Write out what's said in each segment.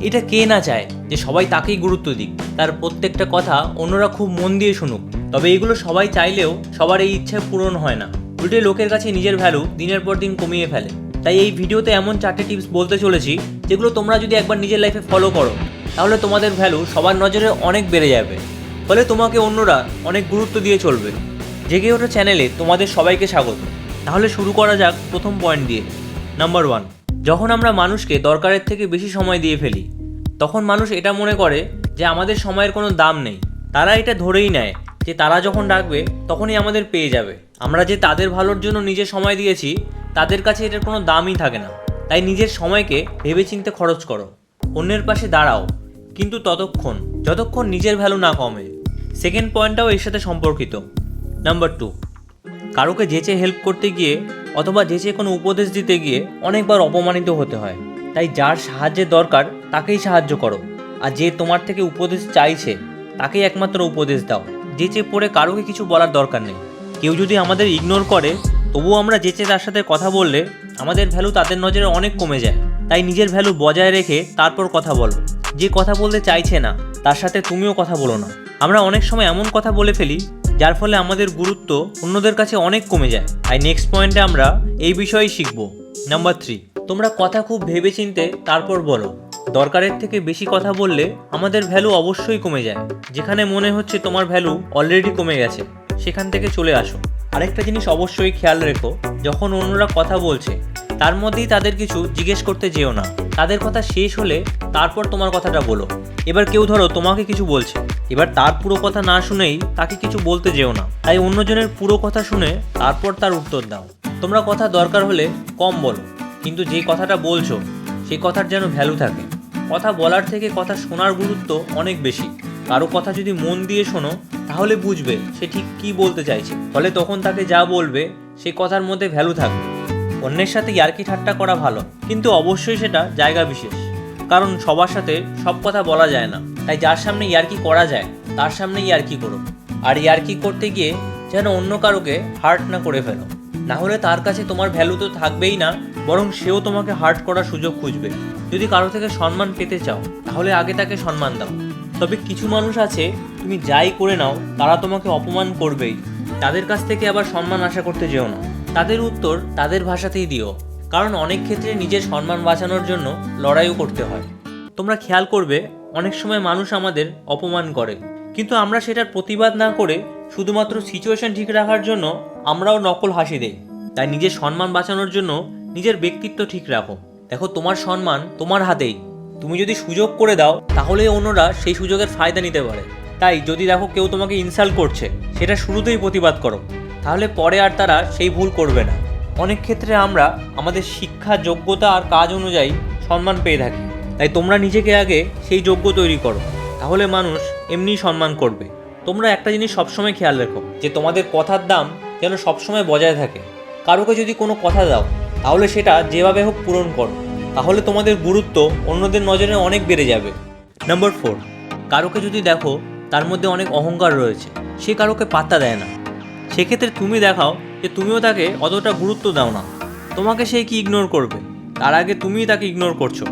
এটা কে না চায় যে সবাই তাকেই গুরুত্ব দিক, তার প্রত্যেকটা কথা অন্যরা খুব মন দিয়ে শুনুক। তবে এগুলো সবাই চাইলেও সবার এই ইচ্ছা পূরণ হয় না। উল্টে লোকের কাছে নিজের ভ্যালু দিনের পর দিন কমিয়ে ফেলে। তাই এই ভিডিওতে এমন 4টে টিপস বলতে চলেছি যেগুলো তোমরা যদি একবার নিজের লাইফে ফলো করো তাহলে তোমাদের ভ্যালু সবার নজরে অনেক বেড়ে যাবে। ফলে তোমাকে অন্যরা অনেক গুরুত্ব দিয়ে চলবে। জেগে ওঠো চ্যানেলে তোমাদের সবাইকে স্বাগত। তাহলে শুরু করা যাক প্রথম পয়েন্ট দিয়ে। নাম্বার 1, যখন আমরা মানুষকে দরকারের থেকে বেশি সময় দিয়ে ফেলি তখন মানুষ এটা মনে করে যে আমাদের সময়ের কোনো দাম নেই। তারা এটা ধরেই নেয় যে তারা যখন ডাকবে তখনই আমাদের পেয়ে যাবে। আমরা যে তাদের ভালোর জন্য নিজের সময় দিয়েছি তাদের কাছে এটার কোনো দামই থাকে না। তাই নিজের সময়কে ভেবেচিন্তে খরচ করো, অন্যের পাশে দাঁড়াও, কিন্তু যতক্ষণ নিজের ভ্যালু না কমে। সেকেন্ড পয়েন্টটাও এর সাথে সম্পর্কিত। নাম্বার 2, কারোকে যেচে হেল্প করতে গিয়ে অথবা যেচে কোনো উপদেশ দিতে গিয়ে অনেকবার অপমানিত হতে হয়। তাই যার সাহায্যের দরকার তাকেই সাহায্য করো, আর যে তোমার থেকে উপদেশ চাইছে তাকেই একমাত্র উপদেশ দাও। যেচে পড়ে কারোকে কিছু বলার দরকার নেই। কেউ যদি আমাদের ইগনোর করে তবুও আমরা যেচে তার সাথে কথা বললে আমাদের ভ্যালু তাদের নজরে অনেক কমে যায়। তাই নিজের ভ্যালু বজায় রেখে তারপর কথা বলো। যে কথা বলতে চাইছে না তার সাথে তুমিও কথা বলো না। আমরা অনেক সময় এমন কথা বলে ফেলি যার ফলে আমাদের গুরুত্ব অন্যদের কাছে অনেক কমে যায়। আর নেক্সট পয়েন্টে আমরা এই বিষয়েই শিখব। নাম্বার 3, তোমরা কথা খুব ভেবেচিন্তে তারপর বলো। দরকারের থেকে বেশি কথা বললে আমাদের ভ্যালু অবশ্যই কমে যায়। যেখানে মনে হচ্ছে তোমার ভ্যালু অলরেডি কমে গেছে সেখান থেকে চলে আসো। আরেকটা জিনিস অবশ্যই খেয়াল রেখো, যখন অন্যরা কথা বলছে তার মধ্যেই তাদের কিছু জিজ্ঞেস করতে যেও না। তাদের কথা শেষ হলে তারপর তোমার কথাটা বলো। এবার কেউ ধরো তোমাকে কিছু বলছে, এবার তার পুরো কথা না শুনেই তাকে কিছু বলতে যেও না। তাই অন্যজনের পুরো কথা শুনে তারপর তার উত্তর দাও। তোমরা কথা দরকার হলে কম বলো, কিন্তু যে কথাটা বলছো সেই কথার যেন ভ্যালু থাকে। কথা বলার থেকে কথা শোনার গুরুত্ব অনেক বেশি। কারো কথা যদি মন দিয়ে শোনো তাহলে বুঝবে সে ঠিক কী বলতে চাইছে। ফলে তখন তাকে যা বলবে সেই কথার মধ্যে ভ্যালু থাকবে। অন্যের সাথে ইয়ার্কি ঠাট্টা করা ভালো, কিন্তু অবশ্যই সেটা জায়গা বিশেষ। কারণ সবার সাথে সব কথা বলা যায় না। তাই যার সামনে ইয়ার্কি করা যায় তার সামনে ইয়ার্কি করো। আর ইয়ার্কি করতে গিয়ে যেন অন্য কারোকে হার্ট না করে ফেলো, না হলে তার কাছে তোমার ভ্যালু তো থাকবেই না, বরং সেও তোমাকে হার্ট করার সুযোগ খুঁজবে। যদি কারো থেকে সম্মান পেতে চাও তাহলে আগে তাকে সম্মান দাও। তবে কিছু মানুষ আছে, তুমি যাই করে নাও তারা তোমাকে অপমান করবেই। তাদের কাছ থেকে আবার সম্মান আশা করতে যেও না। তাদের উত্তর তাদের ভাষাতেই দিও, কারণ অনেক ক্ষেত্রে নিজের সম্মান বাঁচানোর জন্য লড়াইও করতে হয়। তোমরা খেয়াল করবে অনেক সময় মানুষ আমাদের অপমান করে, কিন্তু আমরা সেটার প্রতিবাদ না করে শুধুমাত্র সিচুয়েশন ঠিক রাখার জন্য আমরাও নকল হাসি দেই। তাই নিজের সম্মান বাঁচানোর জন্য নিজের ব্যক্তিত্ব ঠিক রাখো। দেখো, তোমার সম্মান তোমার হাতেই। তুমি যদি সুযোগ করে দাও তাহলে অন্যরা সেই সুযোগের ফায়দা নিতে পারে। তাই যদি দেখো কেউ তোমাকে ইনসাল্ট করছে সেটা শুরুতেই প্রতিবাদ করো, তাহলে পরে আর তারা সেই ভুল করবে না। অনেক ক্ষেত্রে আমরা আমাদের শিক্ষা, যোগ্যতা আর কাজ অনুযায়ী সম্মান পেয়ে থাকি। তাই তোমরা নিজেকে আগে সেই যোগ্য তৈরি করো, তাহলে মানুষ এমনিই সম্মান করবে। তোমরা একটা জিনিস সবসময় খেয়াল রেখো যে তোমাদের কথার দাম যেন সবসময় বজায় থাকে। কারোকে যদি কোনো কথা দাও তাহলে সেটা যেভাবে হোক পূরণ করো, তাহলে তোমাদের গুরুত্ব অন্যদের নজরে অনেক বেড়ে যাবে। নাম্বার 4, কারোকে যদি দেখো তার মধ্যে অনেক অহংকার রয়েছে, সে কারোকে পাত্তা দেয় না, সেক্ষেত্রে তুমি দেখাও যে তুমিও তাকে অতটা গুরুত্ব দাও না। তোমাকে সে কি ইগনোর করবে, তার আগে তুমিই তাকে ইগনোর করছো।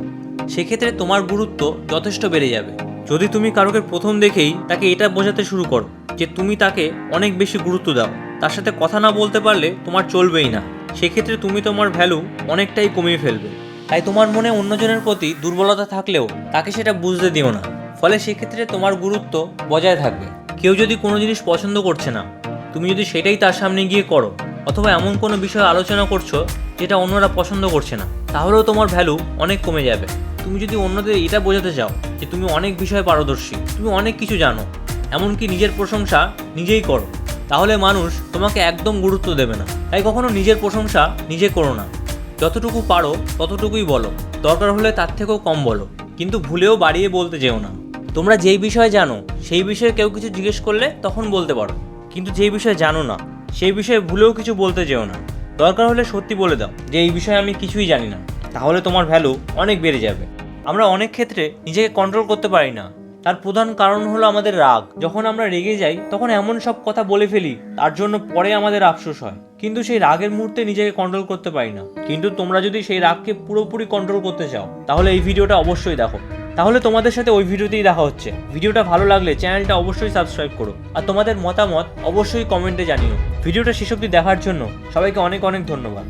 সেক্ষেত্রে তোমার গুরুত্ব যথেষ্ট বেড়ে যাবে। যদি তুমি কারোকে প্রথম দেখেই তাকে এটা বোঝাতে শুরু করো যে তুমি তাকে অনেক বেশি গুরুত্ব দাও, তার সাথে কথা না বলতে পারলে তোমার চলবেই না, সেক্ষেত্রে তুমি তোমার ভ্যালু অনেকটাই কমিয়ে ফেলবে। তাই তোমার মনে অন্যজনের প্রতি দুর্বলতা থাকলেও তাকে সেটা বুঝতে দিও না, ফলে সেক্ষেত্রে তোমার গুরুত্ব বজায় থাকবে। কেউ যদি কোনো জিনিস পছন্দ করছে না, তুমি যদি সেটাই তার সামনে গিয়ে করো, অথবা এমন কোনো বিষয় আলোচনা করছো যেটা অন্যরা পছন্দ করছে না, তাহলেও তোমার ভ্যালু অনেক কমে যাবে। তুমি যদি অন্যদের এটা বোঝাতে চাও যে তুমি অনেক বিষয়ে পারদর্শী, তুমি অনেক কিছু জানো, এমনকি নিজের প্রশংসা নিজেই করো, তাহলে মানুষ তোমাকে একদম গুরুত্ব দেবে না। তাই কখনো নিজের প্রশংসা নিজে করো না। যতটুকু পারো ততটুকুই বলো, দরকার হলে তার থেকেও কম বলো, কিন্তু ভুলেও বাড়িয়ে বলতে যেও না। তোমরা যেই বিষয়ে জানো সেই বিষয়ে কেউ কিছু জিজ্ঞেস করলে তখন বলতে পারো, কিন্তু যেই বিষয়ে জানো না সেই বিষয়ে ভুলেও কিছু বলতে যেও না। দরকার হলে সত্যি বলে দাও যে এই বিষয়ে আমি কিছুই জানি না, তাহলে তোমার ভ্যালু অনেক বেড়ে যাবে। আমরা অনেক ক্ষেত্রে নিজেকে কন্ট্রোল করতে পারি না, তার প্রধান কারণ হলো আমাদের রাগ। যখন আমরা রেগে যাই তখন এমন সব কথা বলে ফেলি তার জন্য পরে আমাদের আফসোস হয়, কিন্তু সেই রাগের মুহূর্তে নিজেকে কন্ট্রোল করতে পারি না। কিন্তু তোমরা যদি সেই রাগকে পুরোপুরি কন্ট্রোল করতে চাও তাহলে এই ভিডিওটা অবশ্যই দেখো, তাহলে তোমাদের সাথে ওই ভিডিওতেই দেখা হচ্ছে। ভিডিওটা ভালো লাগলে চ্যানেলটা অবশ্যই সাবস্ক্রাইব করো আর তোমাদের মতামত অবশ্যই কমেন্টে জানিও। ভিডিওটা শেষ অবধি দেখার জন্য সবাইকে অনেক অনেক ধন্যবাদ।